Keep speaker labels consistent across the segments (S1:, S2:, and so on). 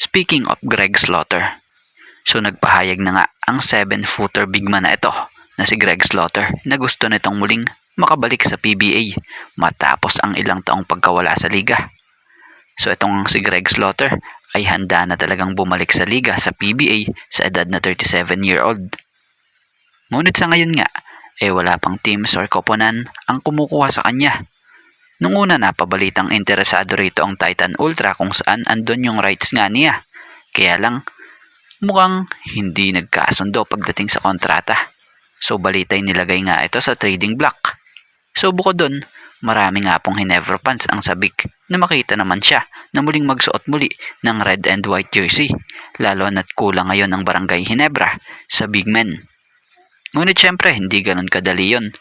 S1: Speaking of Greg Slaughter, so nagpahayag na nga ang 7-footer bigman na ito na si Greg Slaughter na gusto nitong muling makabalik sa PBA matapos ang ilang taong pagkawala sa liga. So itong si Greg Slaughter ay handa na talagang bumalik sa liga sa PBA sa edad na 37-year-old. Ngunit sa ngayon nga, wala pang teams or koponan ang kumukuha sa kanya. Nung una napabalitang interesado rito ang Titan Ultra kung saan andun yung rights nga niya. Kaya lang, mukhang hindi nagkasundo pagdating sa kontrata. So balitay nilagay nga ito sa trading block. So bukod dun, marami nga pong Ginebra fans ang sabik na makita naman siya na muling magsuot muli ng red and white jersey. Lalo na't kulang ngayon ang Barangay Ginebra sa big men. Ngunit syempre hindi ganun kadali yun.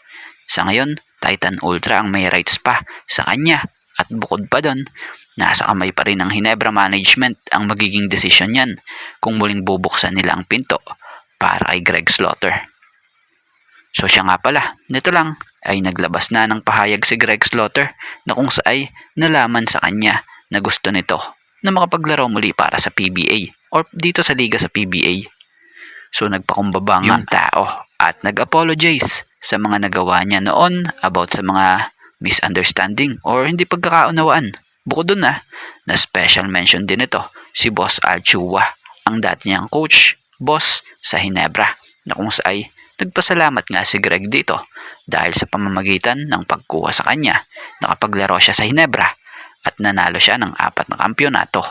S1: Sa ngayon, Titan Ultra ang may rights pa sa kanya at bukod pa doon, nasa kamay pa rin ng Ginebra Management ang magiging desisyon niyan kung muling bubuksan nila ang pinto para kay Greg Slaughter. So siya nga pala, nito lang ay naglabas na ng pahayag si Greg Slaughter na kung saay nalaman sa kanya na gusto nito na makapaglaro muli para sa PBA or dito sa liga sa PBA. So nagpakumbaba yung tao at nag-apologize sa mga nagawa niya noon about sa mga misunderstanding or hindi pagkakaunawaan. Bukod dun na special mention din ito si Boss Alchua, ang dati niyang coach, boss sa Ginebra, na kung saay nagpasalamat nga si Greg dito dahil sa pamamagitan ng pagkuha sa kanya nakapaglaro siya sa Ginebra at nanalo siya ng 4 na kampyonato.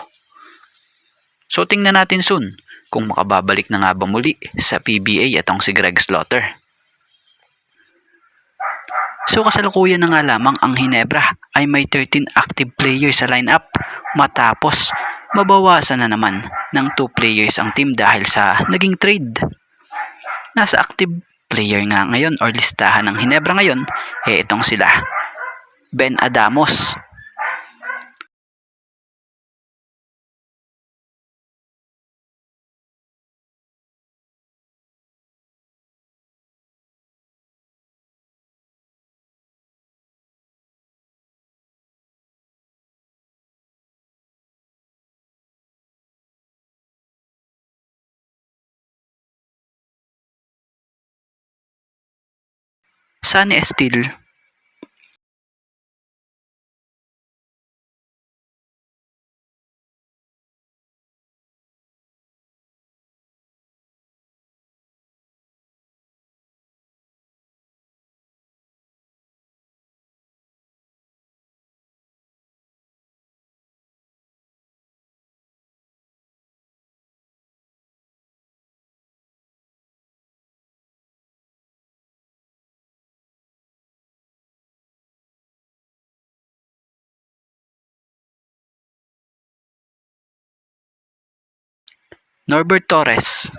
S1: So tingnan natin soon kung makababalik na nga ba muli sa PBA itong si Greg Slaughter. So kasalukuyan na nga lamang ang Ginebra ay may 13 active players sa lineup matapos mabawasan na naman ng 2 players ang team dahil sa naging trade. Nasa active player nga ngayon or listahan ng Ginebra ngayon itong sila Ben Adamos, Sunny Estil, Norbert Torres,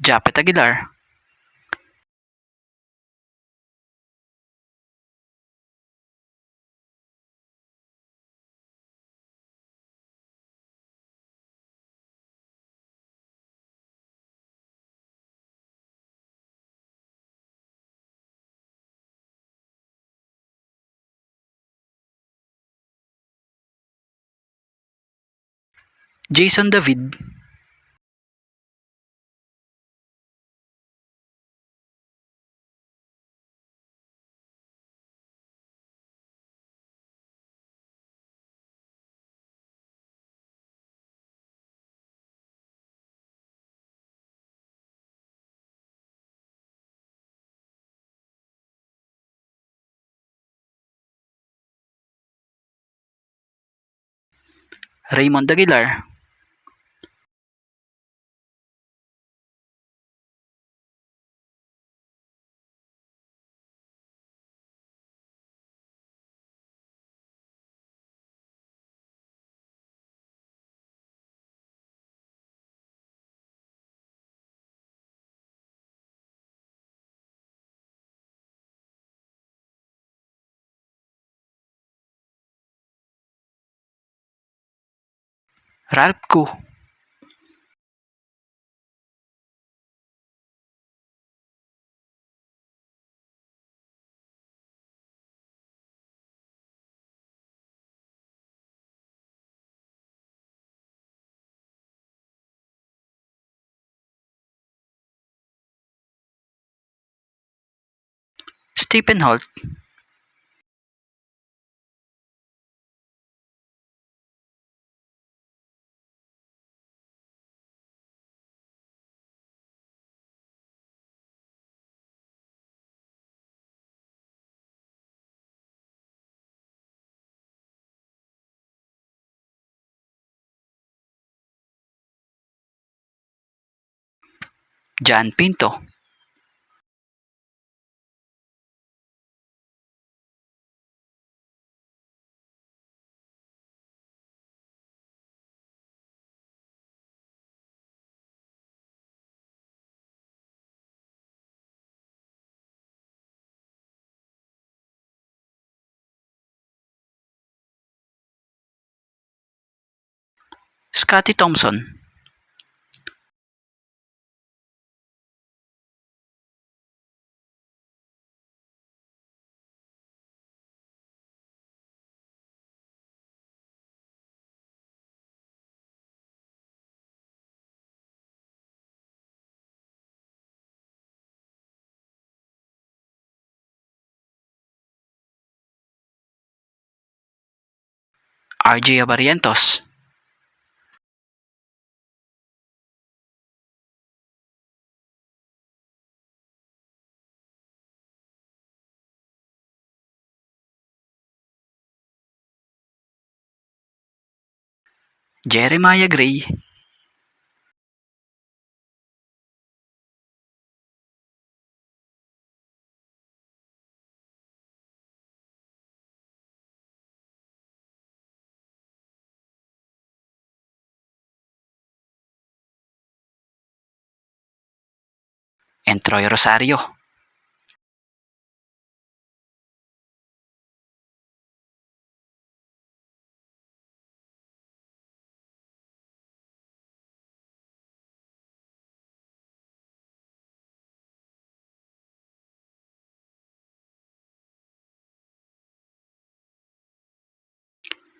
S1: Japet Aguilar, Jason David, Raymond Aguilar, Ralph Ku. Stephen Holt. John Pinto. Scotty Thompson. RJ Abarientos. Jeremiah Gray. and Troy Rosario.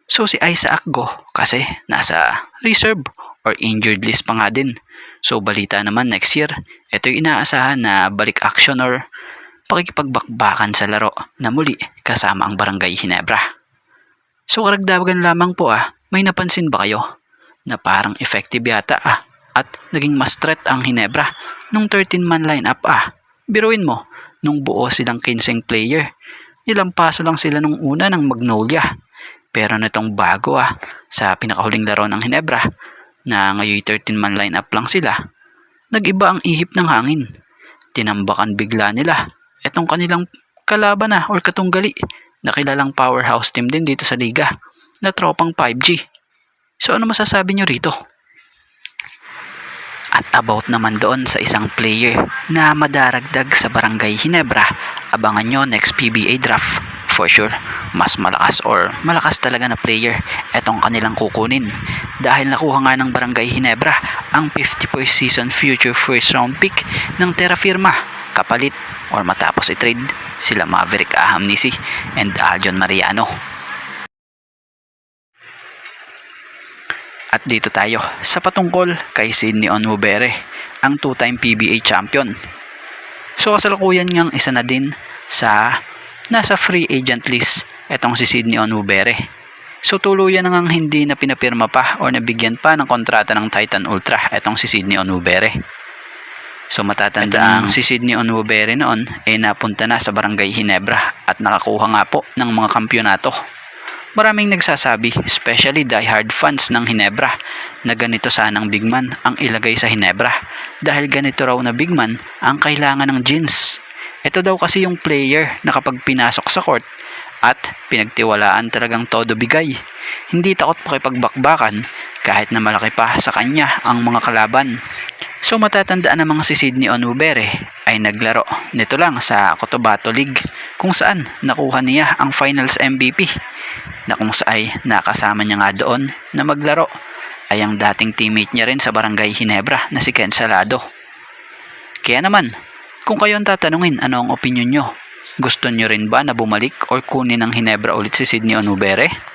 S1: So si Isaac Go kasi nasa reserve or injured list pa nga din. So balita naman next year, ito yung inaasahan na balik action or pakikipagbakbakan sa laro na muli kasama ang Barangay Ginebra. So karagdagan lamang po may napansin ba kayo na parang effective yata at naging mas threat ang Ginebra nung 13-man lineup Biruin mo, nung buo silang 15 player, nilampaso lang sila nung una ng Magnolia. Pero nitong bago sa pinakahuling laro ng Ginebra na ngayon 13-man lineup lang sila, nag-iba ang ihip ng hangin. Tinambakan bigla nila etong kanilang kalaban or katunggali na kilalang powerhouse team din dito sa liga na tropang 5G. So ano masasabi nyo rito? At about naman doon sa isang player na madaragdag sa Barangay Ginebra, abangan nyo next PBA draft. For sure, mas malakas talaga na player etong kanilang kukunin dahil nakuha nga ng Barangay Ginebra ang 51st season future first round pick ng Terra Firma kapalit or matapos i-trade sila Maverick Ahamnisi and Aljon Mariano. At dito tayo sa patungkol kay Sydney Onwubere, ang two-time PBA champion. So kasalukuyan ngang isa na din sa nasa free agent list etong si Sydney Onwubere. So tuluyan na ngang hindi na pinapirma pa o nabigyan pa ng kontrata ng Titan Ultra etong si Sydney Onwubere. So matatanda ang si Sydney Onwubere noon napunta na sa Barangay Ginebra at nakakuha nga po ng mga kampyonato. Maraming nagsasabi, especially diehard fans ng Ginebra, na ganito sanang bigman ang ilagay sa Ginebra dahil ganito raw na bigman ang kailangan ng Jeans. Ito daw kasi yung player na kapag pinasok sa court at pinagtiwalaan talagang todo bigay. Hindi takot pakipagbakbakan kahit na malaki pa sa kanya ang mga kalaban. So matatandaan namang si Sydney Onwubere ay naglaro nito lang sa Cotabato League kung saan nakuha niya ang finals MVP na kung saan nakasama niya nga doon na maglaro ay ang dating teammate niya rin sa Barangay Ginebra na si Ken Salado. Kaya naman, kung kayo ang tatanungin ano ang opinion nyo, gusto nyo rin ba na bumalik or kunin ng Ginebra ulit si Sydney Onubere?